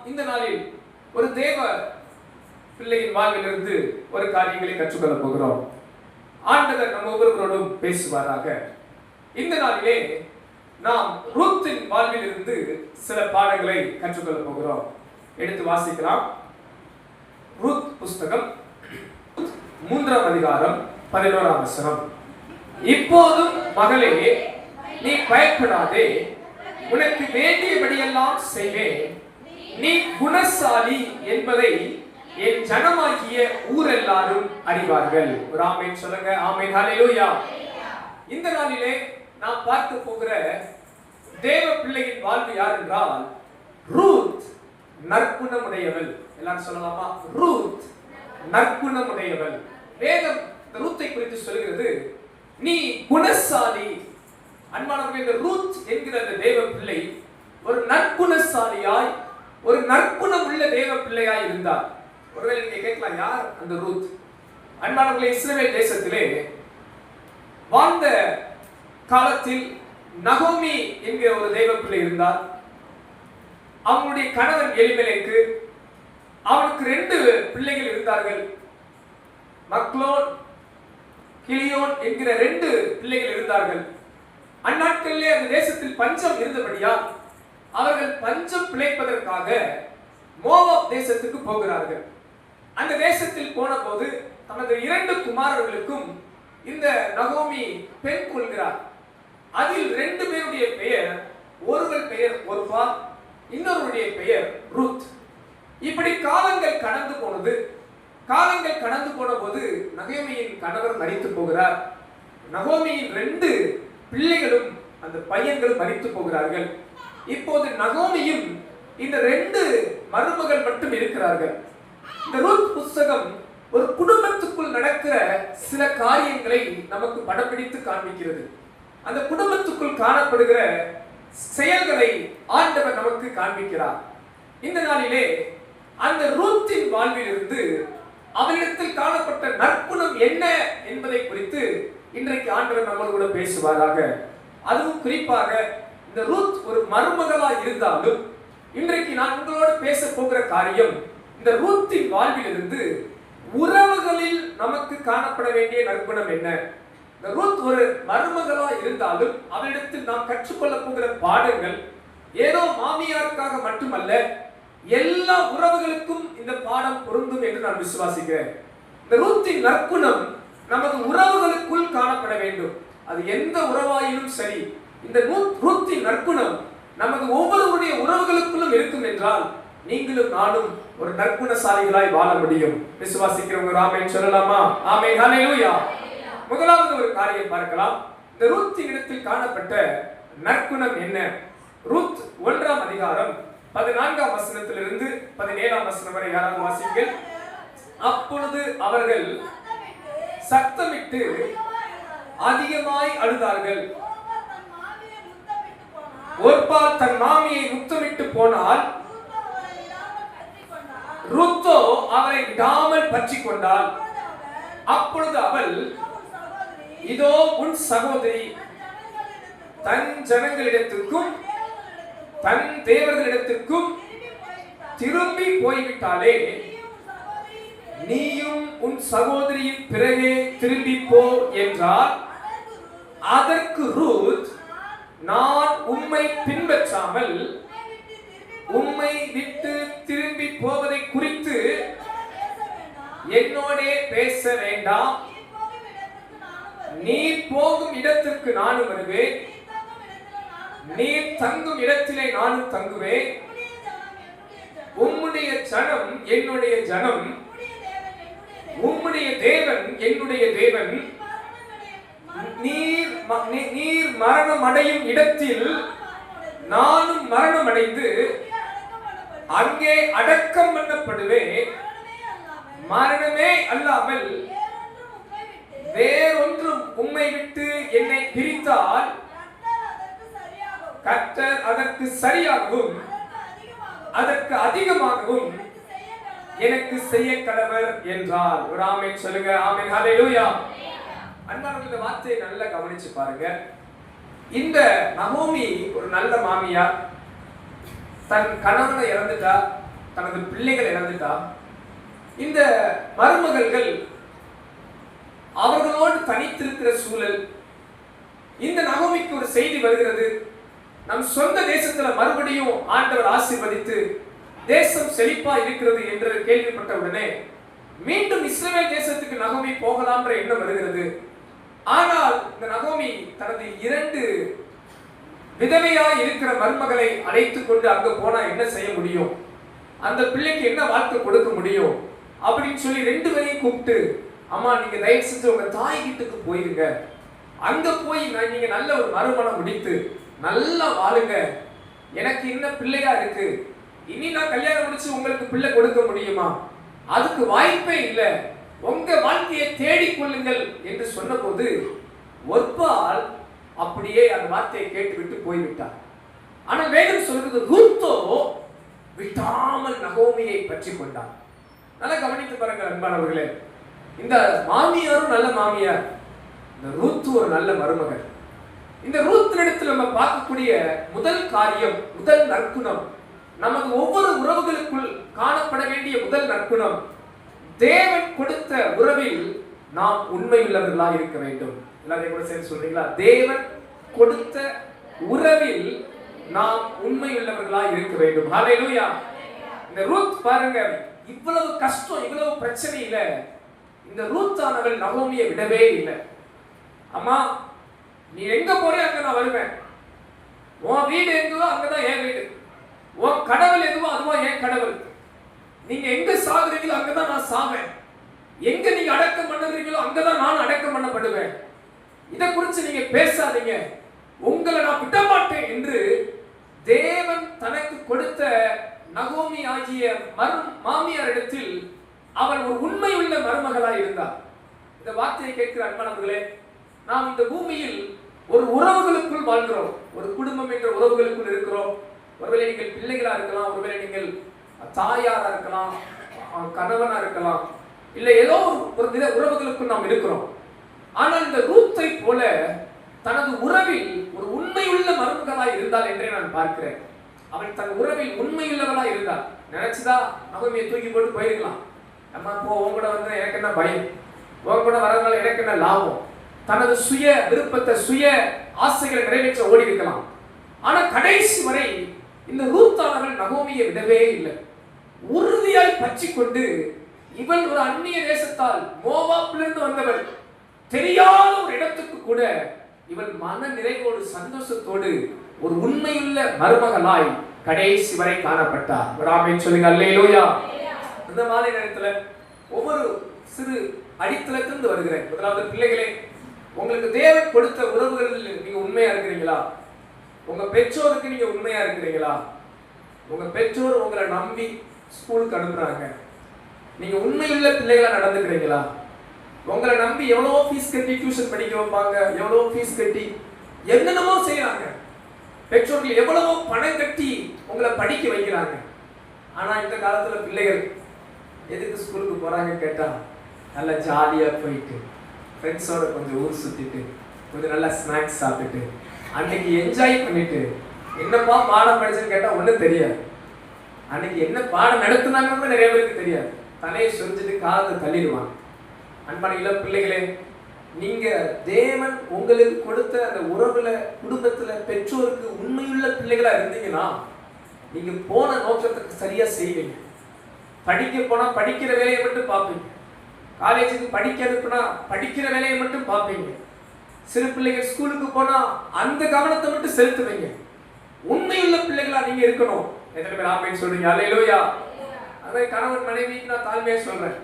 இந்த நாளில் ஒரு தேவ பிள்ளையின் வாழ்விலிருந்து ஒரு காரியங்களை கற்றுக்கொள்ள போகிறோம். ஆண்டவர் நம்ம ஒவ்வொருவரோடும் பேசுவாராக. இந்த நாளிலே நாம் ரூத்தின் வாழ்வில் இருந்து சில பாடங்களை கற்றுக்கொள்ள போகிறோம். எடுத்து வாசிக்கலாம். ரூத் புஸ்தகம் 3ஆம் அதிகாரம் 11ஆம் வசனம். இப்போதும் மகளே, நீ பயப்படாதே, உனக்கு வேண்டியபடியெல்லாம் செய்வேன், நீ குணசாலி என்பதை என் ஜனமாகிய ஊரெல்லாரும் அறிவார்கள். ஒரு ஆமென் சொல்லுங்க. ஆமென், ஹல்லேலூயா. இந்த நாளிலே நாம் பார்க்க போகிற தேவ பிள்ளையின் வாழ்வு யார் என்றால் ரூத் நற்குணமுடையவள். எல்லாரும் சொல்லலாமா? ரூத் நற்குணமுடையவள். வேதம் ரூத்தை குறித்து சொல்கிறது, நீ குணசாலி. அன்பானவர்களே, இந்த ரூத் என்கிற அந்த தேவ பிள்ளை ஒரு நற்குணசாலியாய், ஒரு நற்குணம் உள்ள தேவ பிள்ளையாய் இருந்தார். ஒருவேளை நீங்க கேட்கலாம், யார் அந்த ரூத்? அன்பானவர்களே, இஸ்ரவேல் தேசத்திலே வாழ்ந்த காலத்தில் நகோமி என்கிற ஒரு தேவ பிள்ளை இருந்தார். அவனுடைய கணவன் எலிமெலேக்கு. அவனுக்கு 2 பிள்ளைகள் இருந்தார்கள். மக்லோன், கிலியோன் என்கிற 2 பிள்ளைகள் இருந்தார்கள். அந்நாட்களிலே அந்த தேசத்தில் பஞ்சம் இருந்தபடியால் அவர்கள் பஞ்சம் பிழைப்பதற்காக மோவாப் தேசத்துக்கு போகிறார்கள். அந்த தேசத்தில் போன போது தனது 2 குமாரர்களுக்கும் இந்த நகோமி பெண் கொள்கிறார். அதில் 2 பேருடைய பெயர், ஒருவர் பெயர் ஒர்பா, இன்னொருடைய பெயர் ரூத். இப்படி காலங்கள் கடந்து போனது. காலங்கள் கடந்து போன போது நகோமியின் கணவர் மரித்து போகிறார். நகோமியின் 2 பிள்ளைகளும் அந்த பையன்களும் மரித்து போகிறார்கள். இப்போது நகோமியும் இந்த 2 மருமகள் மட்டும் இருக்கிறார்கள். இந்த ரூத் புஸ்தகம் ஒரு குடும்பத்துக்குள் நடக்கிற சில காரியங்களை நமக்கு படப்பிடித்து காண்பிக்கிறது. அந்த குடும்பத்துக்குள் காணப்படுகிற செயல்களை ஆண்டவர் நமக்கு காண்பிக்கிறார். இந்த நாளிலே அந்த ரூத்தின் வாழ்வில் இருந்து அவரிடத்தில் காணப்பட்ட நற்குணம் என்ன என்பதை குறித்து இன்றைக்கு ஆண்டவர் நம்மளோடு கூட பேசுவாராக. அதுவும் குறிப்பாக இந்த ரூத் ஒரு மருமகளாய் இருந்தாலும் இன்றைக்கு நான் உங்களோடு பேச போகிற காரியம் இந்த ரூத்தின் வாழ்வில் இருந்து உறவுகளில் நமக்கு காணப்பட வேண்டிய நற்குணம் என்ன. இந்த ரூத் ஒரு மருமகளாய் இருந்தாலும் அவரிடத்தில் நாம் கற்றுக்கொள்ள போகிற பாடங்கள் ஏதோ மாமியாருக்காக மட்டுமல்ல, எல்லா உறவுகளுக்கும் இந்த பாடம் பொருந்தும் என்று நான் விசுவாசிக்கிறேன். இந்த ரூத்தின் நற்குணம் நமது உறவுகளுக்குள் காணப்பட வேண்டும். அது எந்த உறவாயிலும் சரி, இந்த ரூத்தின் நற்குணம் நமது ஒவ்வொருவருடைய உறவுகளுக்குள்ளும் இருக்கும் என்றால் நீங்களும் நானும் ஒரு நற்குணசாலிகளாய் வாழ முடியும். விசுவாசிக்கிறவங்க ஆமென் சொல்லலாமா? ஆமென், ஹல்லேலூயா. முதலாவது ஒரு காரியம் பார்க்கலாம். இந்த ரூத்தின் இடத்தில் காணப்பட்ட நற்குணம் என்ன? ரூத் 1ஆம் அதிகாரம் 14ஆம் வசனத்திலிருந்து 17ஆம் வசனம் வரை யாராவது வாசிங்கள். அப்பொழுது அவர்கள் சத்தமிட்டு அதிகமாய் அழுதார்கள். ஒர்பா தன் மாமியை முத்தமிட்டு போனால், ரூத்தோ அவரை விடாமல் பற்றிக் கொண்டாள். அப்பொழுது அவள், இதோ உன் சகோதரி தன் ஜனங்களிடத்திற்கும் தன் தேவர்களிடத்திற்கும் திரும்பி போய்விட்டாளே, நீயும் உன் சகோதரியின் பிறகே திரும்பி போ என்றார். அதற்கு ரூத், நான் உம்மை பின்பற்றாமல் உம்மை விட்டு திரும்பி போவதை குறித்து என்னோடே பேச வேண்டாம். நீ போகும் இடத்திற்கு நானும் வருவேன், நீ தங்கும் இடத்திலே நானும் தங்குவேன். உம்முடைய ஜனம் என்னுடைய ஜனம், உம்முடைய தேவன் என்னுடைய தேவன். நீர் மரணம் அடையும் இடத்தில் நானும் மரணம் அடைந்து அங்கே அடக்கம் பண்ணப்படுவேன். மரணமே அல்லாமல் வேறொன்றும் உம்மை விட்டு என்னை பிரித்தால் கர்த்தர் அதற்கு சரியாகவும் அதற்கு அதிகமாகவும் எனக்கு செய்ய கடவர் என்றார். ஒரு ஆமென் சொல்லுங்க. ஆமென், ஹல்லேலூயா. அன்பானவர்களே, இந்த வார்த்தையை நல்லா கவனிச்சு பாருங்க. இந்த நகோமி ஒரு நல்ல மாமியார். தன் கணவனை இறந்துட்டா, தனது பிள்ளைகள் இறந்துட்டா இந்த மருமகள்கள் அவர்களோடு தனித்திருக்கிற சூழல். இந்த நகோமிக்கு ஒரு செய்தி வருகிறது, நம் சொந்த தேசத்துல மறுபடியும் ஆண்டவர் ஆசீர்வதித்து தேசம் செழிப்பா இருக்கிறது என்று கேள்விப்பட்ட உடனே மீண்டும் இஸ்ரவேல் தேசத்துக்கு நகோமி போகலாம்ன்ற எண்ணம் வருகிறது. ஆனால் இந்த நகோமி தனது 2 விதவையாய் இருக்கிற மருமகளை அழைத்துக் கொண்டு அங்க போனா என்ன செய்ய முடியும், அந்த பிள்ளைக்கு என்ன வாழ்க்கை கொடுக்க முடியும் அப்படின்னு சொல்லி 2 பேரையும் கூப்பிட்டு, அம்மா நீங்க தயவு செஞ்சு உங்க தாய் வீட்டுக்கு போயிருங்க, அங்க போய் நீங்க நல்ல ஒரு மறுமணம் முடித்து நல்லா வாழுங்க, எனக்கு இன்னும் பிள்ளையா இருக்கு, இனி நான் கல்யாணம் முடிச்சு உங்களுக்கு பிள்ளை கொடுக்க முடியுமா, அதுக்கு வாய்ப்பே இல்லை, உங்க வாழ்க்கையை தேடிக்கொள்ளுங்கள் என்று சொன்னபோது ஒருபால் அப்படியே அந்த வார்த்தையை கேட்டுவிட்டு போய்விட்டார். ஆனால் வேதம் சொல்றது, ரூத்தோ விட்டாமல் நகோமியை பற்றி கொண்டார். நல்லா கவனித்து பாருங்க அன்பானவர்களே, இந்த மாமியாரும் நல்ல மாமியார், இந்த ரூத் ஒரு நல்ல மருமகள். இந்த ரூத்தினிடத்தில் நம்ம பார்க்கக்கூடிய முதல் காரியம், முதல் நற்குணம், நமது ஒவ்வொரு உறவுகளுக்குள் காணப்பட வேண்டிய முதல் நற்குணம், தேவன் கொடுத்த உறவில் நாம் உண்மையுள்ளவர்களாக இருக்க வேண்டும். எல்லாரையும் கூட சேர்ந்து சொல்றீங்களா? தேவன் கொடுத்த உறவில் நாம் உண்மையுள்ளவர்களாக இருக்க வேண்டும். ஹல்லேலூயா. இந்த ரூத் பாருங்க, இவ்வளவு கஷ்டம், இவ்வளவு பிரச்சனை இல்ல, இந்த ரூத் ஆனவள் நகோமியை விடவே இல்லை. அம்மா நீ எங்க போறே அங்க நான் வருவேன், உன் வீடு எங்கோ அங்கதான் என் வீடு, உன் கடவுள் எதுவோ அதுவா என் கடவுள், நீங்க எங்க சாகுறீங்களோ அங்கதான் நான் சாவேன், எங்க நீங்க அடக்கம் பண்ணுறீங்களோ அங்கதான் நான் அடக்கம் பண்ணப்படுவேன், இதை குறித்து நீங்க பேசாதீங்க, உங்களை நான் விட மாட்டேன் என்று தேவன் தனக்கு கொடுத்த நகோமி ஆகிய மாமியாரிடத்தில் அவள் ஒரு உண்மையுள்ள மருமகளாய் இருந்தார். இந்த வார்த்தையை கேட்கிற அன்பானவர்களே, நாம் இந்த பூமியில் ஒரு உறவுகளுக்குள் வாழ்கிறோம், ஒரு குடும்பம் என்ற உறவுகளுக்குள் இருக்கிறோம். ஒருவேளை நீங்கள் பிள்ளைகளா இருக்கலாம், ஒருவேளை நீங்கள் தாயாரா இருக்கலாம், கணவனா இருக்கலாம், இல்லை ஏதோ ஒரு வித உறவுகளுக்குள் நாம் இருக்கிறோம். ஆனால் இந்த ரூத்தை போல தனது உறவில் ஒரு உண்மையுள்ள மருமகளாய் இருந்தால் என்றே நான் பார்க்கிறேன். அவள் தன் உறவில் உண்மையுள்ளவளாய் இருந்தாள். நினைச்சுதா நகோமியை தூக்கி போட்டு போயிருக்கலாம், நம்ம போ உன் கூட வந்து எனக்கு என்ன பயம், உன் கூட வரதுனால எனக்கு என்ன லாபம், தனது சுய விருப்பத்தை சுய ஆசைகளை நிறைவேற்ற ஓடி இருக்கலாம். ஆனா கடைசி வரை இந்த ரூத்தானவள் நகோமியை விடவே இல்லை, உறுதியாய் பற்றி கொண்டு, இவள் ஒரு அந்நிய தேசத்தால் மோவாப்பிலிருந்து வந்தவள், தெரியாத ஒரு இடத்துக்கு கூட இவள் மன நிறைவோடு சந்தோஷத்தோடு ஒரு உண்மையுள்ள மருமகளாய் கடைசி வரை காணப்பட்டார். ஒரு ஆமென் சொல்லுங்க, அல்லேலூயா. இந்த மாதிரி நேரத்துல ஒவ்வொரு சிறு அடித்தளத்திலிருந்து வருகிறேன். முதலாவது பிள்ளைகளே, உங்களுக்கு தேவன் கொடுத்த உறவுகளில் நீங்க உண்மையா இருக்கிறீங்களா? உங்க பெற்றோருக்கு நீங்க உண்மையா இருக்கிறீங்களா? உங்க பெற்றோர் உங்களை நம்பி ஸ்கூலுக்கு அனுப்புறாங்க, நீங்க உண்மையுள்ள பிள்ளைகளா நடந்துக்கிறீங்களா? உங்களை நம்பி எவ்வளவோ ஃபீஸ் கட்டி டியூஷன் படிக்க வைப்பாங்க, எவ்வளவோ ஃபீஸ் கட்டி என்னென்னமோ செய்யறாங்க, பெற்றோர்கள் எவ்வளவோ பணம் கட்டி உங்களை படிக்க வைக்கிறாங்க. ஆனா இந்த காலத்துல பிள்ளைகள் எதுக்கு ஸ்கூலுக்கு போறாங்க கேட்டா, நல்லா ஜாலியா போயிட்டு ஃப்ரெண்ட்ஸோட கொஞ்சம் ஊர் சுத்திட்டு கொஞ்சம் நல்லா ஸ்நாக்ஸ் சாப்பிட்டுட்டு அன்னைக்கு என்ஜாய் பண்ணிட்டு, என்னப்பா பாடம் படிச்சுன்னு கேட்டா ஒன்றும் தெரியாது, அன்னைக்கு என்ன பாடம் நடத்துனாங்கன்னு நிறைய பேருக்கு தெரியாது, தலையை சொரிஞ்சிட்டு காலத்தை தள்ளிடுவாங்க. அன்பான இளம் பிள்ளைகளே, நீங்க தேவன் உங்களுக்கு கொடுத்த அந்த உறவுல குடும்பத்துல பெற்றோருக்கு உண்மையுள்ள பிள்ளைகளா இருந்தீங்கன்னா நீங்க போன நோக்கத்துக்கு சரியா செய்வீங்க. படிக்க போனா படிக்கிற வேலையை மட்டும் பார்ப்பீங்க, காலேஜுக்கு படிக்க அனுப்புனா படிக்கிற வேலையை மட்டும் பார்ப்பீங்க, சிறு பிள்ளைகள் ஸ்கூலுக்கு போனா அந்த கவனத்தை மட்டும் செலுத்துவீங்க. உண்மையுள்ள பிள்ளைகளா நீங்க இருக்கணும். எத்தனை பேர் ஆமென் சொல்றீங்க? அல்லேலூயா. அதே கணவன் மனைவிக்கு நான் தாழ்மையா சொல்றேன்,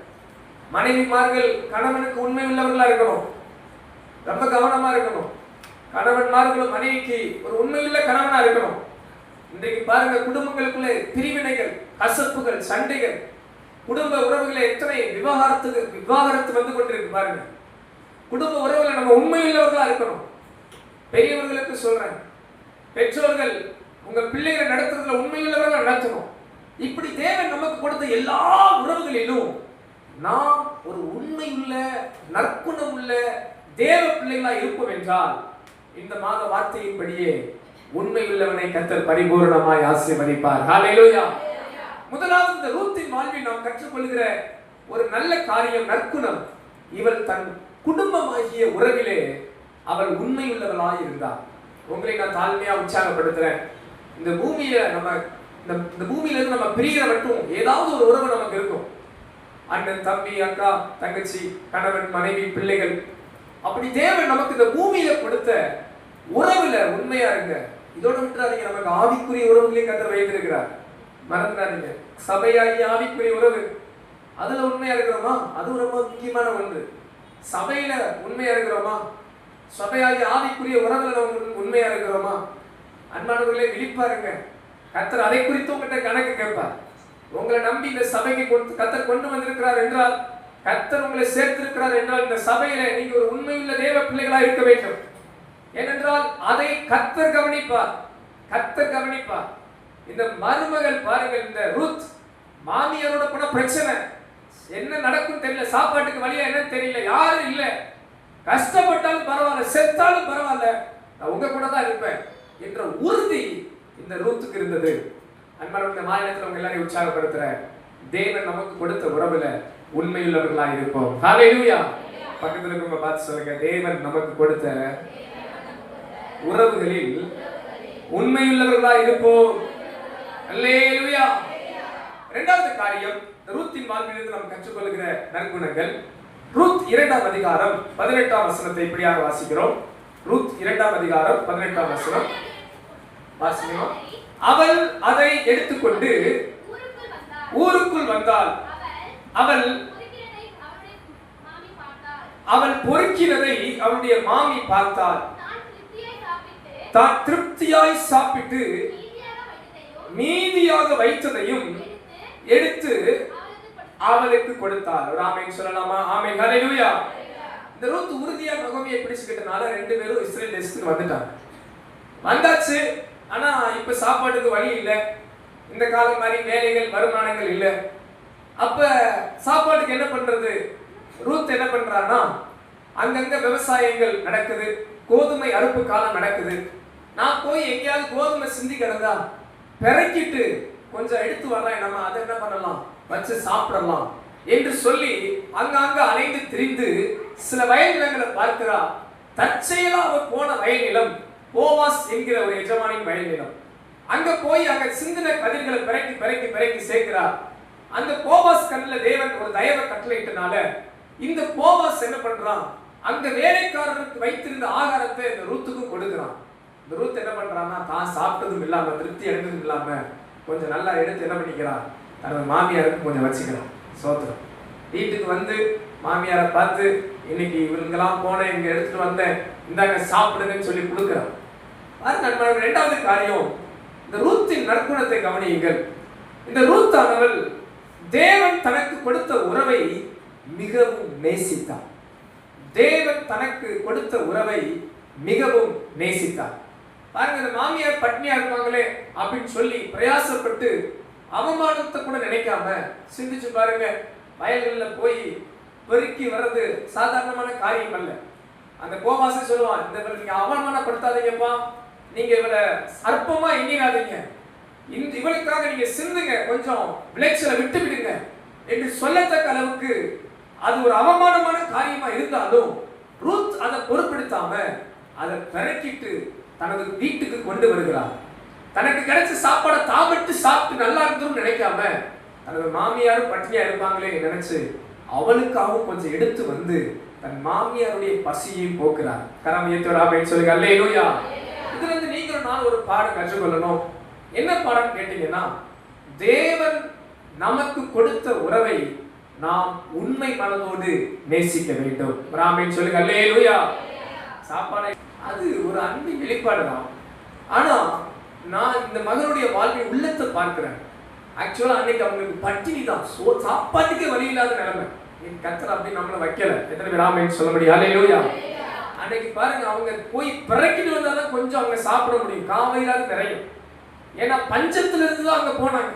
மனைவிமார்கள் கணவனுக்கு உண்மை உள்ளவர்களா இருக்கணும், ரொம்ப கவனமா இருக்கணும். கணவன்மார்களும் மனைவிக்கு ஒரு உண்மையுள்ள கணவனா இருக்கணும். இன்றைக்கு பாருங்க, குடும்பங்களுக்குள்ளே பிரிவினைகள், கசப்புகள், சண்டைகள், குடும்ப உறவுகளை எத்தனை விவாகரத்து வந்து கொண்டிருக்கு பாருங்க. குடும்ப உறவுகளை நம்ம உண்மையுள்ளவர்களா இருக்கணும். பெரியவர்களுக்கு சொல்றேன், பெற்றோர்கள் உங்க பிள்ளைகளை நடத்துறதுல உண்மையுள்ளவர்களா நடத்தணும். இப்படி தேவன் நமக்கு கொடுத்த எல்லா உறவுகளிலும் நாம் ஒரு உண்மையுள்ள நற்குணம் உள்ள தேவ பிள்ளைகளா இருப்போம் என்றால் இந்த மாத வார்த்தையின்படியே உண்மையுள்ளவனை கர்த்தர் பரிபூரணமாய் ஆசீர்வதிப்பார். ஹல்லேலூயா. முதலாவது இந்த ரூத்தின் வாழ்வில் நாம் கற்றுக்கொள்கிற ஒரு நல்ல காரியம், நற்குணம், இவள் தன் குடும்பமாகிய உறவிலே அவள் உண்மையுள்ளவளாய் இருந்தார். உங்களை நான் தாழ்மையா உற்சாகப்படுத்துறேன். இந்த பூமியில நம்ம இந்த பூமியில இருந்து நம்ம பிரிகிற மட்டும் ஏதாவது ஒரு உறவு நமக்கு இருக்கும். அண்ணன், தம்பி, அக்கா, தங்கச்சி, கணவன், மனைவி, பிள்ளைகள். அப்படி தேவன் நமக்கு இந்த பூமியில கொடுத்த உறவுல உண்மையா இருங்க. இதோட விட்டுறாதீங்க. நமக்கு ஆவிக்குரிய உறவுகளையும் கர்த்தர் வைத்திருக்கிறார், மறந்துடாதீங்க. சபையாகி ஆவிக்குரிய உறவு, அதுல உண்மையா இருக்கிறோமா? அது ரொம்ப முக்கியமான ஒன்று. சபையில உண்மையா இருக்கிறோமா? சபையாகி ஆவிக்குரிய உறவுல உண்மையா இருக்கிறோமா? அன்பானவர்களே, விழிப்பாருங்க. கர்த்தர் அதை குறித்து உங்கள்கிட்ட கணக்கு கேட்பார். உங்களை நம்பி இந்த சபைக்கு கர்த்தர் கொண்டு வந்திருக்கிறார் என்றால், கர்த்தர் உங்களை சேர்த்திருக்கிறார் என்றால், இந்த சபையில நீங்க ஒரு உண்மையுள்ள தேவ பிள்ளைகளா இருக்க வேண்டும். ஏனென்றால் அதை கர்த்தர் கவனிப்பார். கர்த்தர் கவனிப்பார். இந்த மருமகள் பாருங்கள், இந்த ரூத் மாமியாரோட கூட பிரச்சனை, என்ன நடக்கும் தெரியல, சாப்பாட்டுக்கு வழியா என்ன தெரியல, யாரும் இல்ல, கஷ்டப்பட்டாலும் பரவாயில்ல, செத்தாலும் பரவாயில்ல, நான் உங்க கூட தான் இருப்பேன் என்ற உறுதி இந்த ரூத்துக்கு இருந்தது. அன்பான மாநிலத்தில் உங்க எல்லாரையும் உற்சாகப்படுத்துற, தேவன் நமக்கு கொடுத்த உறவுல உண்மையுள்ளவர்களா இருப்போம். ஹல்லேலூயா. பக்கத்துல இருக்கவங்க பார்த்து சொல்லுங்க, தேவன் நமக்கு கொடுத்த உறவுகளில் உண்மையுள்ளவர்களா இருப்போம். ஹல்லேலூயா. இரண்டாவது காரியம், ரூத்தின் வாழ்விலிருந்து நாம் கற்றுக்கொள்கிற நற்குணங்கள். ரூத் 2ஆம் அதிகாரம் 18ஆம் வசனத்தை இப்படியாக வாசிக்கிறோம். ரூத் 2ஆம் அதிகாரம் 18ஆம் வசனம் வாசிக்கிறோம். அவள் அதை எடுத்துக்கொண்டு ஊருக்குள் வந்தாள். அவள் பொறுக்கிறதை அவளுடைய மாமி பார்த்தாள். தான் திருப்தியாய் சாப்பிட்டு மீதியாக வைத்ததையும் எடுத்து அவளுக்கு கொடுத்தாள். ஒரு ஆமென் சொல்லலாமா? ஆமென். ஹல்லேலூயா. இந்த ரூத் உறுதியா நகோமியை பிடிச்சுக்கிட்டனால ரெண்டு பேரும் இஸ்ரேல் தேசத்துக்கு வந்துட்டாங்க. வந்தாச்சு. ஆனா இப்ப சாப்பாட்டுக்கு வழி இல்லை. இந்த காலம் மாதிரி வேலைகள், வருமானங்கள் இல்லை. அப்ப சாப்பாட்டுக்கு என்ன பண்றது? ரூத் என்ன பண்றான்னா, அங்கங்க விவசாயங்கள் நடக்குது, கோதுமை அறுப்பு காலம் நடக்குது. நான் போய் எங்கேயாவது கோதுமை சிந்தி கிடந்தா பெருக்கிட்டு கொஞ்சம் எடுத்து வர்றேன், நம்ம அதை என்ன பண்ணலாம், வச்சு சாப்பிடலாம் என்று சொல்லி அங்கங்க அலைந்து திரிந்து சில வயல் நிலங்களை பார்க்கிறா. தற்செயலா அவர் போன வயல் நிலம் போவாஸ் என்கிற ஒரு எஜமானின் வயல் நிலம். அங்க போய் அங்க சிந்தின கதிர்களை பிறக்கி பிறக்கி பிறக்கி சேர்க்கிறார். அந்த போவாஸ் கண்ணில் தேவன் ஒரு தயவை கட்டளையிட்டனால இந்த போவாஸ் என்ன பண்றான், அங்க வேலைக்காரருக்கு வைத்திருந்த ஆகாரத்தை இந்த ரூத்துக்கும் கொடுக்கிறான். இந்த ரூத் என்ன பண்றான்னா, தான் சாப்பிட்டதும் இல்லாம, திருப்தி அடைந்ததும் இல்லாம, கொஞ்சம் நல்லா எடுத்து என்ன பண்ணிக்கிறான், தனது மாமியாருக்கு கொஞ்சம் வச்சுக்கிறான். சோத்திரம். வீட்டுக்கு வந்து மாமியாரை பார்த்து, இன்னைக்கு இவங்கெல்லாம் போனேன், இங்க எடுத்துட்டு வந்தேன், இந்தாங்க சாப்பிடுங்கன்னு சொல்லி கொடுக்கிறான். நண்பர்கள், இரண்டாவது காரியம், இந்த ரூத்தின் நற்குணத்தை கவனியுங்கள். இந்த ரூத்தானவள் தேவன் தனக்கு கொடுத்த உறவை மிகவும் நேசித்தார். தேவன் தனக்கு கொடுத்த உறவை மிகவும் நேசித்தார். பாருங்க, இந்த மாமியார் பட்னியா இருப்பாங்களே அப்படின்னு சொல்லி பிரயாசப்பட்டு அவமானத்தை கூட நினைக்காம சிந்திச்சு பாருங்க. வயல்கள்ல போய் பெருக்கி வர்றது சாதாரணமான காரியம் அல்ல. அந்த போவாசி சொல்லுவான், இந்த நீங்க அவமானப்படுத்தாதீங்கப்பா, நீங்க இவளை அற்பமா எண்ணிடாதீங்க, இவளுக்காக நீங்க சிந்துங்க, கொஞ்சம் விளைச்சலை விட்டு விடுங்க என்று சொல்லத்தக்க அளவுக்கு அது ஒரு அவமானமான காரியமா இருந்தாலும் ரூத் அதை பொறுப்பெடுத்தாம அதை பெருக்கிட்டு தனது வீட்டுக்கு கொண்டு வருகிறார். தனக்கு கிடைச்ச சாப்பாடை தாமிட்டு சாப்பிட்டு நல்லா இருந்தும் நினைக்காம, தனது மாமியாரும் பட்டினியா இருப்பாங்களே நினைச்சு அவளுக்காகவும் கொஞ்சம் எடுத்து வந்து தன் மாமியாருடைய பசியையும் போக்குறார். கராமியத்தோட அப்படின்னு சொல்லுங்க. அல்லேலூயா. இதுல இருந்து நீங்களும் நான் ஒரு பாடம் கற்றுக்கொள்ளணும். என்ன பாடம் கேட்டீங்கன்னா, தேவன் நமக்கு கொடுத்த உறவை நாம் உண்மை மனதோடு நேசிக்க வேண்டும். ஆமென் சொல்லுங்க. அல்லேலூயா. சாப்பாடு அது ஒரு அன்பின் வெளிப்பாடு தான். ஆனா நான் இந்த மகனுடைய வாழ்வின் உள்ளத்தை பார்க்கிறேன். ஆக்சுவலா அன்னைக்கு அவங்களுக்கு பட்டினி தான், சாப்பாட்டுக்கே வழி இல்லாத நிலைமை. கர்த்தர் அப்படி நம்மள வைக்கல. எத்தனை பேர் ஆமென் சொல்ல முடியும்? அல்லேலூயா. அன்னைக்கு பாருங்க, அவங்க போய் பிறக்கிட்டு வந்தாதான் கொஞ்சம் அவங்க சாப்பிட முடியும், காவையிலாவது நிறையும். ஏன்னா பஞ்சத்துல இருந்து தான் அங்க போனாங்க.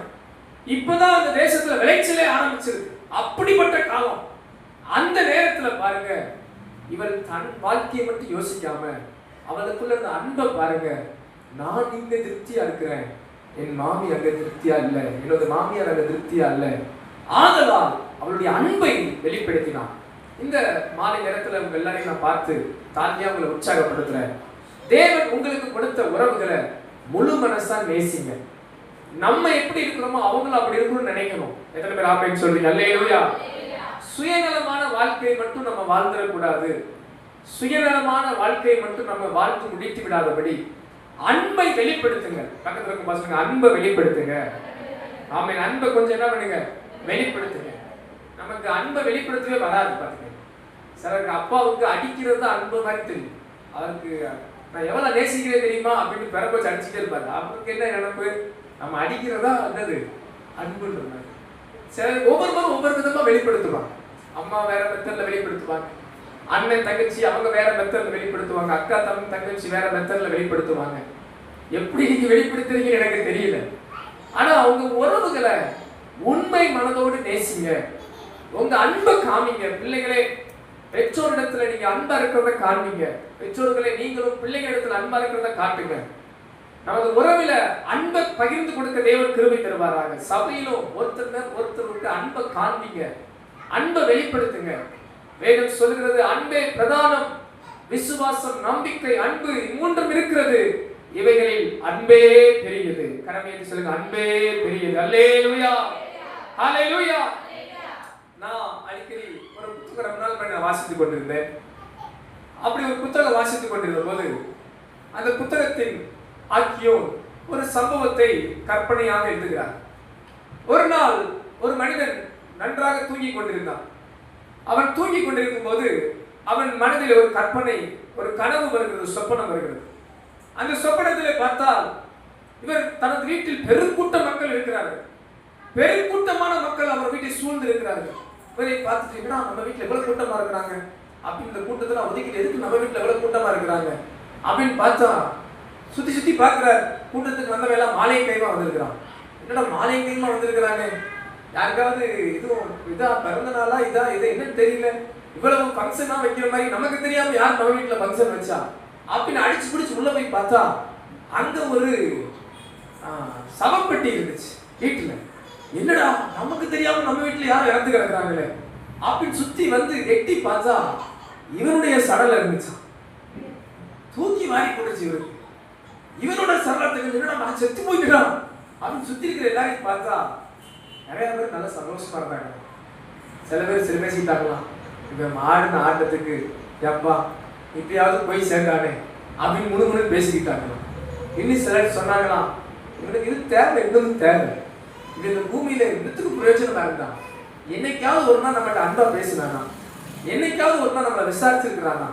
இப்பதான் அந்த தேசத்துல விளைச்சலே ஆரம்பிச்சிருக்கு. அப்படிப்பட்ட காலம். அந்த நேரத்துல பாருங்க, இவள் தன் வாழ்க்கையை மட்டும் யோசிக்காம அவளுக்குள்ள இருந்த அன்பை பாருங்க. நான் இங்க திருப்தியா இருக்கிறேன், என் மாமி அங்க திருப்தியா இல்லை, என்னோட மாமியார் அங்க திருப்தியா இல்லை, ஆதலால் அவளுடைய அன்பை வெளிப்படுத்தினான். இந்த மாலை நேரத்துல உங்க எல்லாரையும் நான் பார்த்து தாழ்மையா உங்களை உற்சாகப்படுத்துறேன். தேவன் உங்களுக்கு கொடுத்த உறவுகளை முழு மனசா நேசிங்க. நம்ம எப்படி இருக்கிறோமோ அவங்களும் அப்படி இருக்கணும்னு நினைக்கணும். எத்தனை பேர் ஆமென் சொல்றீங்க? அல்லேலூயா. சுயநலமான வாழ்க்கையை மட்டும் நம்ம வாழ்ந்துடக்கூடாது. சுயநலமான வாழ்க்கையை மட்டும் நம்ம வாழ்ந்து முடித்து விடாதபடி அன்பை வெளிப்படுத்துங்க. பக்கத்துல இருக்க பசங்க அன்பை வெளிப்படுத்துங்க. ஆமென். அன்பை கொஞ்சம் என்ன பண்ணுங்க, வெளிப்படுத்துங்க. நமக்கு அன்பை வெளிப்படுத்தவே வராது. பாருங்க, சிலருக்கு அப்பாவுக்கு அடிக்கிறது அன்பு மாதிரி தெரியும். அவருக்கு நான் எவ்வளவு நேசிக்கிறேன் தெரியுமா அப்படின்னு பிறகு வச்சு அடிச்சுட்டே இருப்பாரு. அவருக்கு என்ன நினைப்பு, நம்ம அடிக்கிறதா அல்லது அன்புன்ற மாதிரி. சிலர் ஒவ்வொருவரும் ஒவ்வொரு விதமா வெளிப்படுத்துவாங்க. அம்மா வேற மெத்தட்ல வெளிப்படுத்துவாங்க, அண்ணன் தங்கச்சி அவங்க வேற மெத்தட்ல வெளிப்படுத்துவாங்க, அக்கா தங்கச்சி வேற மெத்தட்ல வெளிப்படுத்துவாங்க. எப்படி நீங்க வெளிப்படுத்துறீங்கன்னு எனக்கு தெரியல. ஆனா அவங்க உறவுகளை உண்மை மனதோடு நேசிங்க. உங்க அன்பை காமிங்க. பிள்ளைகளே, பெற்றோரிடத்துல நீங்க அன்பா இருக்கிறத காண்பீங்க. பெற்றோர்களை நீங்களும் பிள்ளைகளிடத்துல அன்பா இருக்கிறத காட்டுங்க. நமது உறவில அன்பை பகிர்ந்து கொடுக்க தேவன் கிருபை தருவாராக. சபையிலும் ஒருத்தருக்கு அன்பை காண்பீங்க, அன்பை வெளிப்படுத்துங்க. வேதம் சொல்கிறது அன்பே பிரதானம், விசுவாசம், நம்பிக்கை, அன்பு மூன்றும் இருக்கிறது, இவைகளில் அன்பே பெரியது. கரமேந்தி சொல்லுங்க, அன்பே பெரியது. அல்லேலூயா, ஹல்லேலூயா. நான் அடிக்கடி ஒரு புத்தகம் நான் வாசித்துக் கொண்டிருந்தேன். அப்படி ஒரு புத்தகம் வாசித்துக் கொண்டிருந்த போது அந்த புத்தகத்தின் ஆக்கியோன் ஒரு சம்பவத்தை கற்பனையாக எழுதுகிறார். ஒரு நாள் ஒரு மனிதன் நன்றாக தூங்கிக் கொண்டிருந்தான். அவன் தூங்கிக் கொண்டிருக்கும் போது அவன் மனதில் ஒரு கற்பனை, ஒரு கனவு வருகிறது, சொப்பனம் வருகிறது. அந்த சொப்பனத்திலே பார்த்தால் இவர் தனது வீட்டில் பெருக்கூட்ட மக்கள் இருக்கிறார்கள். பெருக்கூட்டமான மக்கள் அவர் வீட்டை சூழ்ந்து இருக்கிறார்கள். இவரை பார்த்துட்டு நம்ம வீட்டில் எவ்வளவு கூட்டமா இருக்கிறாங்க அப்படின்னு, இந்த கூட்டத்தில் ஒதுக்கிட்டு எதுக்கு நம்ம வீட்டில் எவ்வளவு கூட்டமா இருக்கிறாங்க அப்படின்னு பார்த்தா சுத்தி சுத்தி பார்க்கிறார். கூட்டத்துக்கு வந்தவங்க எல்லாம் மாலை கைமா வந்திருக்கிறான். என்னடா மாலை கைமா வந்திருக்கிறாங்க, யாருக்காவது இதுவும் இதா பிறந்த நாளா இதா இது என்னன்னு தெரியல, இவ்வளவு ஃபங்க்ஷனா வைக்கிற மாதிரி நமக்கு தெரியாம யார் நம்ம வீட்டுல ஃபங்க்ஷன் வச்சா அப்படின்னு அடிச்சு பிடிச்சு உள்ள போய் பார்த்தா அங்க ஒரு சவப்பெட்டி இருந்துச்சு வீட்டுல. என்னடா நமக்கு தெரியாம நம்ம வீட்டுல யாரும் இறந்து கிடக்குறாங்களே அப்படின்னு சுத்தி வந்து எட்டி பார்த்தா இவனுடைய சடல இருந்துச்சு. தூக்கி வாரி போட்டுச்சு இவருக்கு. இவனோட சடலத்துக்கு என்னடா நான் செத்து போயிட்டான் அப்படின்னு சுத்தி இருக்கிற எல்லாரையும் பார்த்தா நிறைய பேர் நல்ல சந்தோஷமா இருந்தாங்க. சில பேர் சில பேசிட்டாங்களாம், இவன் ஆடின ஆட்டத்துக்கு எப்பா இப்பயாவது போய் சேர்ந்தானே அப்படின்னு முழுமுன்னு பேசிக்கிட்டாங்களாம். இன்னும் சிலர் சொன்னாங்களாம், இவனுக்கு இது தேவை, எங்களுக்கு தேவை, இது இந்த பூமியில இன்னத்துக்கு பிரயோஜனமா இருந்தான், என்னைக்காவது ஒரு நாள் நம்மகிட்ட அன்பா பேசினானா, என்னைக்காவது ஒரு நாள் நம்மளை விசாரிச்சிருக்கிறானா,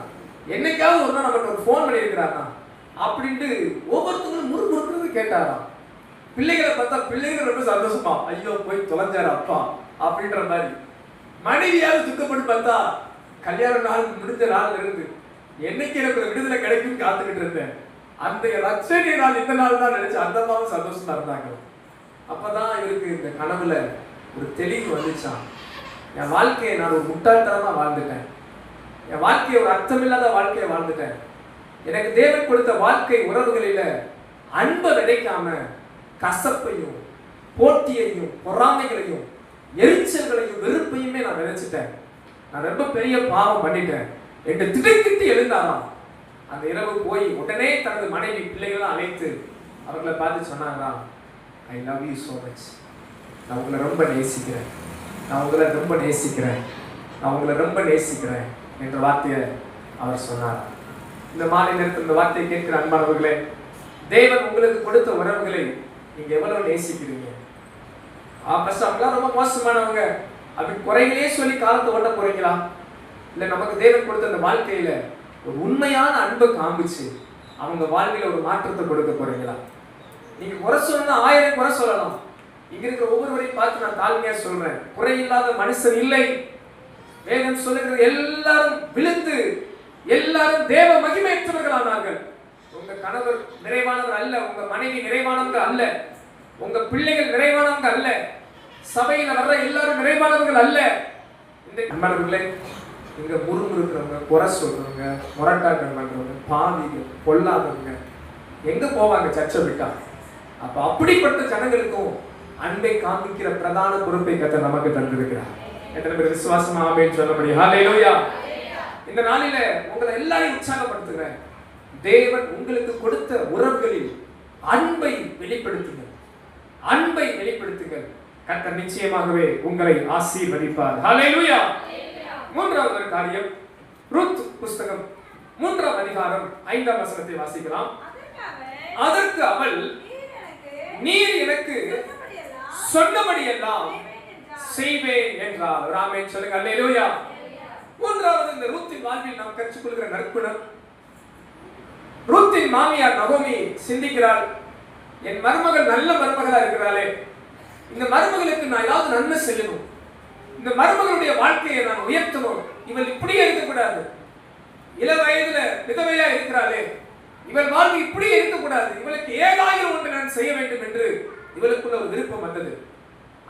என்னைக்காவது ஒரு நாள் நம்மகிட்ட ஒரு ஃபோன் பண்ணியிருக்கிறானா அப்படின்ட்டு ஒவ்வொருத்தவங்களும் முறுமுறுக்கிறது கேட்டாராம். பிள்ளைகளை பார்த்தா பிள்ளைகள் ரொம்ப சந்தோஷமா, ஐயோ போய் தொலைஞ்சாரு அப்பா அப்படின்ற மாதிரி. மனைவியாவது துக்கப்பட்டு பார்த்தா கல்யாண நாள் முடிஞ்ச நாள் இருந்து என்னைக்கு எனக்கு ஒரு விடுதலை கிடைக்கும் காத்துக்கிட்டு இருந்தேன், அந்த ரட்சணை நாள் இந்த நாள் தான் நினைச்சு அந்த அம்மாவும் சந்தோஷமா இருந்தாங்க. அப்பதான் இவருக்கு இந்த கனவுல ஒரு தெளிவு வந்துச்சான். என் வாழ்க்கையை நான் ஒரு முட்டாள்தனமா வாழ்ந்துட்டேன், என் வாழ்க்கையை ஒரு அர்த்தமில்லாத வாழ்க்கையை வாழ்ந்துட்டேன். எனக்கு தேவன் கொடுத்த வாழ்க்கை உறவுகளில அன்பை விதைக்காம கசப்பையும் போட்டியையும் பொறாமைகளையும் எரிச்சல்களையும் வெறுப்பையுமே நான் விதைச்சிட்டேன். நான் ரொம்ப பெரிய பாவம் பண்ணிட்டேன் என்று திடுக்கிட்டு எழுந்தாராம். அந்த இரவு போய் உடனே தனது மனைவி பிள்ளைகளை அழைத்து அவர்களை பார்த்து சொன்னாங்களாம், I love you so much, நான் உங்களை ரொம்ப நேசிக்கிறேன், நான் உங்களை ரொம்ப நேசிக்கிறேன், நான் உங்களை ரொம்ப நேசிக்கிறேன் என்ற வார்த்தையை அவர் சொன்னார். இந்த மாலை நேரத்தில் இந்த வார்த்தையை கேட்கிற அன்பானவர்களே, தேவன் உங்களுக்கு கொடுத்த உறவுகளை நீங்க எவ்வளவு நேசிக்கிறீங்க? அவங்களாம் ரொம்ப மோசமானவங்க அப்படின்னு குறைகளே சொல்லி காலத்தை ஓட்ட போறீங்களா? இல்ல நமக்கு தேவன் கொடுத்த அந்த வாழ்க்கையில ஒரு உண்மையான அன்பை காமிச்சு அவங்க வாழ்க்கையில ஒரு மாற்றத்தை கொடுக்க போறீங்களா? நீங்க குறை சொல்லணும்னா 1000 குறை சொல்லலாம். இங்க இருக்கிற ஒவ்வொருவரையும் பார்த்து நான் தாழ்மையா சொல்றேன், குறையில்லாத மனுஷன் இல்லை. வேதம் சொல்லுகிறது எல்லாரும் விழுந்து எல்லாரும் தேவ மகிமையற்றவர்களானார்கள். உங்க கணவர் நிறைவானவர் அல்ல, உங்க மனைவி நிறைவானவங்க அல்ல, உங்க பிள்ளைகள் நிறைவானவங்க அல்ல, சபையில வர்ற எல்லாரும் நிறைவானவர்கள் அல்ல. இந்த அன்பானவர்களே, இங்க முறுமுறுக்கிறவங்க, குறை சொல்றவங்க, முரட்டாட்டம் பண்றவங்க, பாவிகள், பொல்லாதவங்க எங்க போவாங்க? சர்ச்சை விட்டா அப்ப அப்படிப்பட்ட ஜனங்களுக்கும் அன்பை காண்பிக்கிற பிரதான பொறுப்பை கர்த்தர் நமக்கு தந்திருக்கிறார். எத்தனை பேர் விசுவாசமா ஆமென் சொல்ல முடியும்? ஹல்லேலூயா. இந்த நாளில உங்களை எல்லாரையும் உற்சாகப்படுத்துகிறேன். தேவன் உங்களுக்கு கொடுத்த உறவுகளில் அன்பை வெளிப்படுத்துங்கள். அன்பை வெளிப்படுத்துங்கள். கர்த்தர் நிச்சயமாகவே உங்களை ஆசீர்வதிப்பார். ஹல்லேலூயா. மூன்றாவது காரியம், ரூத் புஸ்தகம் 3ஆம் அதிகாரம் 5ஆம் வசனத்தை வாசிக்கலாம். அதற்கு அவள், நீர் எனக்கு சொன்னபடியெல்லாம் செய்வேன் என்றார். ஆமென் சொல்லுங்க. அல்லேலூயா. மூன்றாவது, இந்த ரூத்தின் வாழ்வில் நாம் கற்றுக்கொள்கிற நற்குணம், ரூத்தின் மாமியார் நகோமி சிந்திக்கிறாள், என் மருமகள் நல்ல மருமகளா இருக்கிறாளே, இந்த மருமகளுக்கு நான் ஏதாவது நன்மை செய்யணும், இந்த மருமகளுடைய வாழ்க்கையை நான் உயர்த்தணும், இவள் இப்படியே இருக்கக்கூடாது, இள வயதுல விதவையா இருக்கிறாளே, இவள் வாழ்க்கை இப்படியே இருக்கக்கூடாது, இவளுக்கு ஏதாவது ஒன்று நான் செய்ய வேண்டும் என்று இவளுக்குள்ள ஒரு விருப்பம் வந்தது.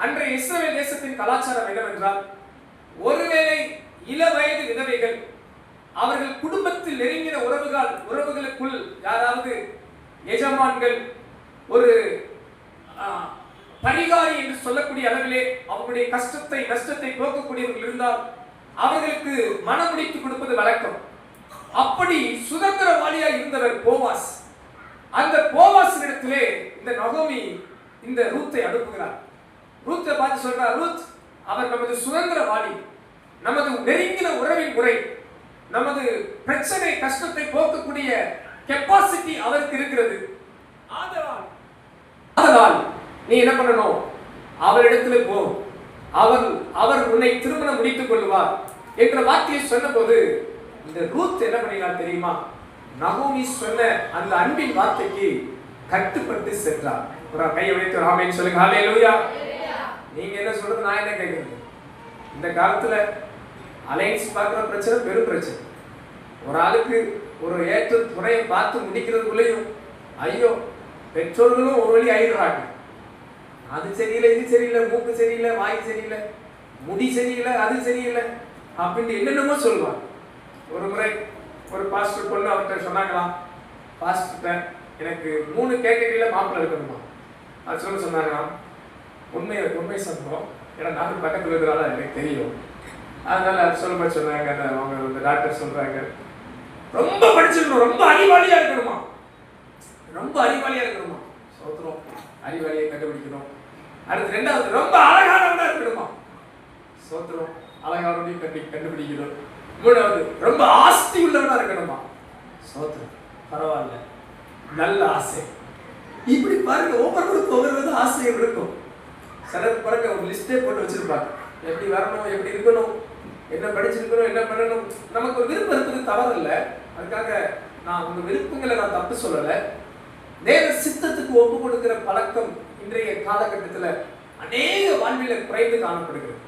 அன்றைய இஸ்ரவேல் தேசத்தின் கலாச்சாரம் என்னவென்றால், ஒருவேளை இள வயது விதவைகள் அவர்கள் குடும்பத்தில் நெருங்கின உறவுகளுக்குள் யாராவது எஜமான்கள் ஒரு பரிகாரி என்று சொல்லக்கூடிய அளவிலே அவர்களுடைய கஷ்டத்தை நஷ்டத்தை போக்கக்கூடியவர்கள் இருந்தால் அவர்களுக்கு மனமுடித்து கொடுப்பது வழக்கம். அப்படி சுதந்திரவாளியா இருந்தவர் போவாஸ். அந்த போவாஸிடத்திலே இந்த நகோமி இந்த ரூத்தை அனுப்புகிறார். ரூத்தை பார்த்து சொல்றார், ரூத் அவர் நமது சுதந்திரவாளி, நமது நெருங்கின உறவின் முறை, நமது பிரச்சனை கஷ்டத்தை போக்கக்கூடிய கெப்பாசிட்டி அவருக்கு இருக்கிறது. ஆதலால் நீ என்ன பண்ணணும், அவரிடத்துல போ, அவர் உன்னை திருமணம் முடித்துக் கொள்வார் என்ற வார்த்தையை சொன்னபோது இந்த ரூத் என்ன பண்ணினார் தெரியுமா? நகோமி சொன்ன அந்த அன்பின் வார்த்தைக்கு கட்டுப்பட்டு சென்றார். ஒரு கையை வைத்து ஆமென் சொல்லுங்க. ஹல்லேலூயா. நீங்க என்ன சொல்றது, நான் என்ன கேட்கிறது? இந்த காலத்துல அலைன்ஸ் பார்க்குற பிரச்சனை பெரும் பிரச்சனை. ஒரு ஆளுக்கு ஒரு ஏற்ற துணையை பார்த்து முடிக்கிறதுக்குள்ளேயும் ஐயோ பெற்றோர்களும் ஒரு வழி ஆயிடுறாங்க. அது சரியில்லை, இது சரியில்லை, மூக்கு சரியில்லை, வாய் சரியில்லை, முடி சரியில்லை, அது சரியில்லை அப்படின்னு என்னென்னமோ சொல்லுவாங்க. ஒரு முறை ஒரு பாஸ்டர் பொண்ணு அவர்கிட்ட சொன்னாங்களாம், பாஸ்டர் எனக்கு 3 கேட்டகரியில மாப்பிள்ளை இருக்கணுமா. அது சொன்னாங்களாம், உண்மை சம்பவம், ஏன்னா நாட்டு பக்கத்தில் இருக்கிறால எனக்கு தெரியும், அதனால சொல்லும்போது சொன்னாங்க, அவங்க இந்த டாக்டர் சொல்றாங்க, ரொம்ப படிச்சிருக்கணும், ரொம்ப அறிவாளியா இருக்கணுமா, ரொம்ப அறிவாளியா இருக்கணுமா. சோத்திரம், அறிவாளியை கண்டுபிடிக்கணும். அடுத்து 2வது ரொம்ப அழகானவனா இருக்கணுமா. சோத்திரம், அழகானவனையும் கண்டுபிடிக்கணும். 3வது ரொம்ப ஆஸ்தி உள்ளவனா இருக்கணுமா. சோத்திரம், பரவாயில்ல, நல்ல ஆசை. இப்படி பாருங்க, ஒவ்வொருவருக்கும் ஒவ்வொரு ஆசையும் இருக்கும். சிலர் பாருங்க ஒரு லிஸ்டே போட்டு வச்சிருப்பாங்க, எப்படி வரணும், எப்படி இருக்கணும், என்ன படிச்சிருக்கணும், என்ன பண்ணணும். நமக்கு ஒரு விருப்பம் இருக்குது, தவறு இல்லை. அதுக்காக நான் உங்க விருப்பங்களை நான் தப்பு சொல்லலை. தேவ சித்தத்துக்கு ஒப்பு கொடுக்கிற பழக்கம் இன்றைய காலகட்டத்தில் அநேக வாழ்வில குறைந்து காணப்படுகிறது.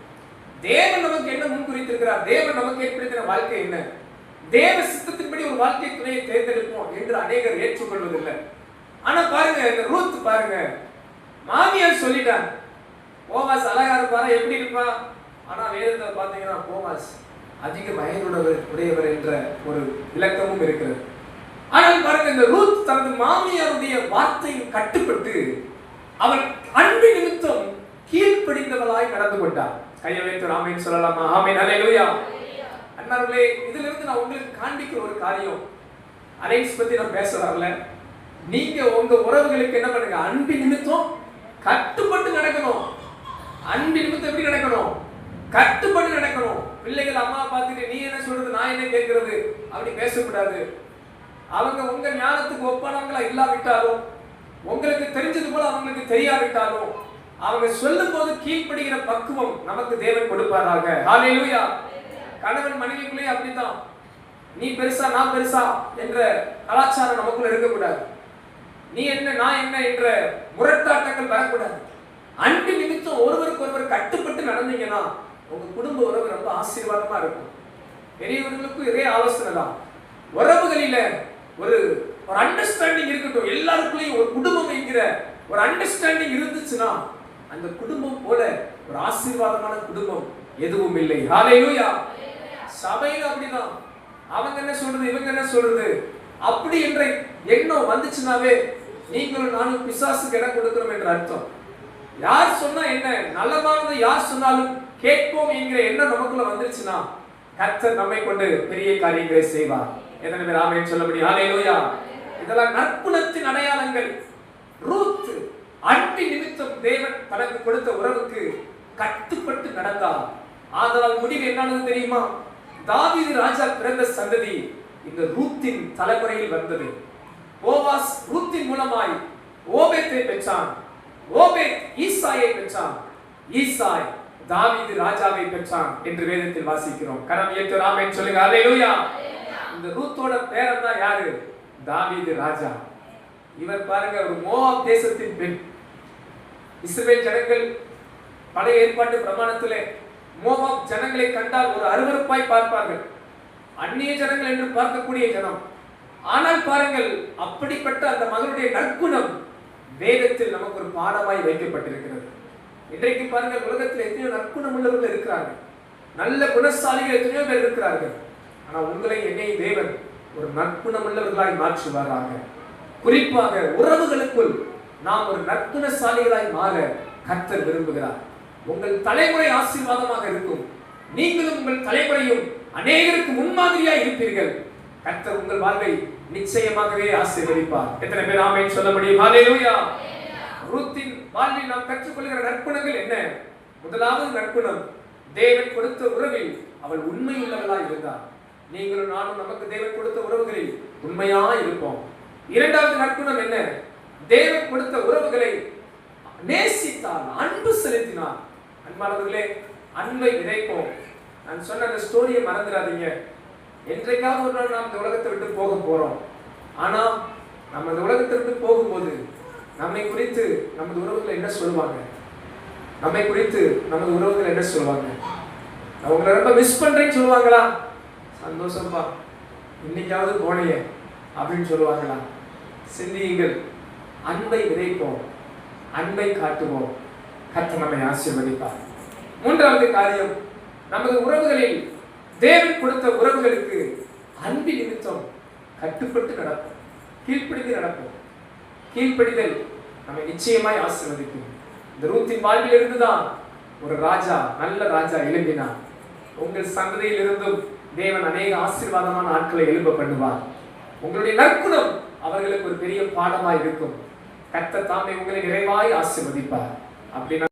தேவன் நமக்கு என்ன முன்குறித்திருக்கிறார், தேவன் நமக்கு ஏற்படுத்தின வாழ்க்கை என்ன, தேவ சித்தத்தின்படி ஒரு வாழ்க்கை துணையை தேர்ந்தெடுப்போம் என்று அநேகர் ஏற்றுக்கொள்வதில்லை. ஆனா பாருங்க, இந்த ரூத் பாருங்க, மாமியார் சொல்லிட்டாங்க, போவாஸ் அழகா இருப்பாரா, எப்படி இருப்பா. ஆனா வேதத்தை பார்த்தீங்கன்னா போவாஸ் அதிக வயதுடையவர் என்ற ஒரு இலக்கமும் இருக்கிறது. ஆனால் பாருங்க, இந்த ரூத் தனது மாமியாருடைய வார்த்தையில் கட்டுப்பட்டு அவள் அன்பு நிமித்தம் கீழ்ப்படிந்தவளாய் நடந்து கொண்டார். கையை வைத்து ஆமென் சொல்லலாமா? ஆமென். அல்லேலூயா. அன்பார்களே, இதிலிருந்து நான் உங்களுக்கு காண்பிக்கிற ஒரு காரியம், அலைன்ஸ் பத்தி நான் பேச வரல. நீங்க உங்க உறவுகளுக்கு என்ன பண்ணுங்க, அன்பு நிமித்தம் கட்டுப்பட்டு நடக்கணும். அன்பு நிமித்தம் எப்படி நடக்கணும், கட்டுப்பட்டு நடக்கணும். பிள்ளைகள் அம்மா பார்த்துட்டு நீ என்ன சொல்றது, நான் என்ன கேட்கறது அப்படி பேசக்கூடாது. அவங்க உங்க ஞானத்துக்கு ஒப்பானவங்களா இல்லாவிட்டாலும், உங்களுக்கு தெரிஞ்சது போல அவங்களுக்கு தெரியாவிட்டாலும், அவங்க சொல்லும் போது கீழ்ப்படுகிற பக்குவம் நமக்கு தேவன் கொடுப்பாராக. ஹல்லேலூயா. கணவன் மனைவிக்குள்ளே அப்படித்தான், நீ பெருசா நான் பெருசா என்ற கலாச்சாரம் நமக்குள்ள இருக்கக்கூடாது. நீ என்ன நான் என்ன என்ற முரட்டாட்டங்கள் வரக்கூடாது. அன்பு நிமித்தம் ஒருவருக்கு ஒருவர் கட்டுப்பட்டு நடந்தீங்கன்னா உங்க குடும்ப உறவு ரொம்ப ஆசீர்வாதமா இருக்கும். பெரியவர்களுக்கும் இதே ஆலோசனை தான். உறவுகளில ஒரு அண்டர்ஸ்டாண்டிங் இருக்கட்டும். எல்லாருக்குள்ளேயும் ஒரு குடும்பம் என்கிற ஒரு அண்டர்ஸ்டாண்டிங் இருந்துச்சுன்னா அந்த குடும்பம் போல ஒரு ஆசீர்வாதமான குடும்பம் எதுவும் இல்லை. ஹல்லேலூயா. சபையில அப்படிதான், அவங்க என்ன சொல்றது இவங்க என்ன சொல்றது அப்படி என்ற எண்ணம் வந்துச்சுனாவே நீங்களும் நானும் பிசாசுக்கு இடம் கொடுக்கிறோம் என்ற அர்த்தம். யார் சொன்னா என்ன, நல்லமானது யார் சொன்னாலும் கேட்போம் என்கிற எண்ணம் நமக்குள்ள வந்துருச்சுன்னா கர்த்தர் நம்மை கொண்டு பெரிய காரியங்களை செய்வார். எத்தனை பேர் ஆமென் சொல்ல முடியும்? ஹல்லேலூயா. இதெல்லாம் நற்குணத்தின் அடையாளங்கள். ரூத் அன்பின் நிமித்தம் தேவன் தனக்கு கொடுத்த உறவுக்கு கட்டுப்பட்டு நடந்தார். ஆதலால் முடிவு என்னன்னு தெரியுமா? தாவீது ராஜா பிறந்த சந்ததி இந்த ரூத்தின் தலைமுறையில் வந்தது. போவாஸ் ரூத்தின் மூலமாய் ஓபேத்தை பெற்றான். ஓபேத் ஈசாயை பெற்றான். ஈசாய் தாவீது ராஜாவை பெற்றான் என்று வேதத்தில் வாசிக்கிறோம். கரம் ஏற்று ஆமென் சொல்லுங்க. ஹல்லேலூயா. இந்த ரூத்தோட பேரன் தான் யாரு? தாவீது ராஜா. இவர் பாருங்க, ஒரு மோவாப் தேசத்தின் பெண். இஸ்ரவேல் ஜனங்கள் பழைய ஏற்பாட்டு பிரமாணத்திலே மோவாப் ஜனங்களை கண்டால் ஒரு அருவருப்பாய் பார்ப்பார்கள். அந்நிய ஜனங்கள் என்று பார்க்கக்கூடிய ஜனம். ஆனால் பாருங்கள், அப்படிப்பட்ட அந்த மகனுடைய நற்குணம் வேதத்தில் நமக்கு ஒரு பாடமாய் வைக்கப்பட்டிருக்கிறது. இன்றைக்கு பாருங்கள், உலகத்தில் எத்தனையோ நற்குணம் உள்ளவர்கள் இருக்கிறார்கள், நல்ல குணசாலிகள் எத்தனையோ பேர் இருக்கிறார்கள். ஆனால் உங்களை என்னை தேவன் ஒரு நற்குணம் உள்ளவர்களாய் மாற்றுவாராக. குறிப்பாக உறவுகளுக்குள் நாம் ஒரு நற்குணசாலிகளாய் மாற கர்த்தர் விரும்புகிறார். உங்கள் தலைமுறை ஆசீர்வாதமாக இருக்கும். நீங்களும் உங்கள் தலைமுறையும் அநேகருக்கு முன்மாதிரியாய் இருப்பீர்கள். கர்த்தர் உங்கள் வாழ்வை நிச்சயமாகவே ஆசீர்வதிப்பார். எத்தனை பேர் ஆமென் சொல்ல முடியும்? ஹல்லேலூயா. ரூத்தின் வாழ்வில் நாம் கற்றுக்கொள்கிற நற்குணங்கள் என்ன? முதலாவது நற்குணம், தேவன் கொடுத்த உறவில் அவள் உண்மையுள்ளவளாய் இருந்தார். நீங்களும் நானும் நமக்கு தேவன் கொடுத்த உறவுகளில் உண்மையாய் இருப்போம். இரண்டாவது நற்குணம் என்ன? தேவன் கொடுத்த உறவுகளை நேசித்தார், அன்பு செலுத்தினார். அன்பானவர்களே, அன்பை விதைப்போம். நான் சொன்ன அந்த ஸ்டோரியை மறந்துடாதீங்க. என்றைக்காவது ஒரு நாள் நாம் இந்த உலகத்தை விட்டு போக போறோம். ஆனா நம்ம இந்த உலகத்தை விட்டு போகும்போது நம்மை குறித்து நமது உறவுகள் என்ன சொல்லுவாங்க? நம்மை குறித்து நமது உறவுகள் என்ன சொல்லுவாங்க? நான் உங்களை ரொம்ப மிஸ் பண்றேன்னு சொல்லுவாங்களா? சந்தோஷம்பா, இன்னைக்காவது போனையே அப்படின்னு சொல்லுவாங்களா? சிந்தியுங்கள். அன்பை விதைப்போம், அன்பை காட்டுவோம். கர்த்தர் நம்மை ஆசீர்வதிப்பார். மூன்றாவது காரியம், நமது உறவுகளில் தேவன் கொடுத்த உறவுகளுக்கு அன்பு நிமித்தம் கட்டுப்பட்டு நடப்போம், கீழ்ப்படிந்து நடப்போம். கீழ்ப்படிதல் நம்மை நிச்சயமாய் ஆசீர்வதிக்கும். இந்த ரூத்தின் வாழ்வில் இருந்துதான் ஒரு ராஜா, நல்ல ராஜா எழும்பினார். உங்கள் சந்ததியில் இருந்தும் தேவன் அநேக ஆசீர்வாதமான ஆட்களை எழும்ப பண்ணுவார். உங்களுடைய நற்குணம் அவர்களுக்கு ஒரு பெரிய பாடமாய் இருக்கும். கர்த்தர் தாமே உங்களை நிறைவாய் ஆசீர்வதிப்பார். அப்படின்னா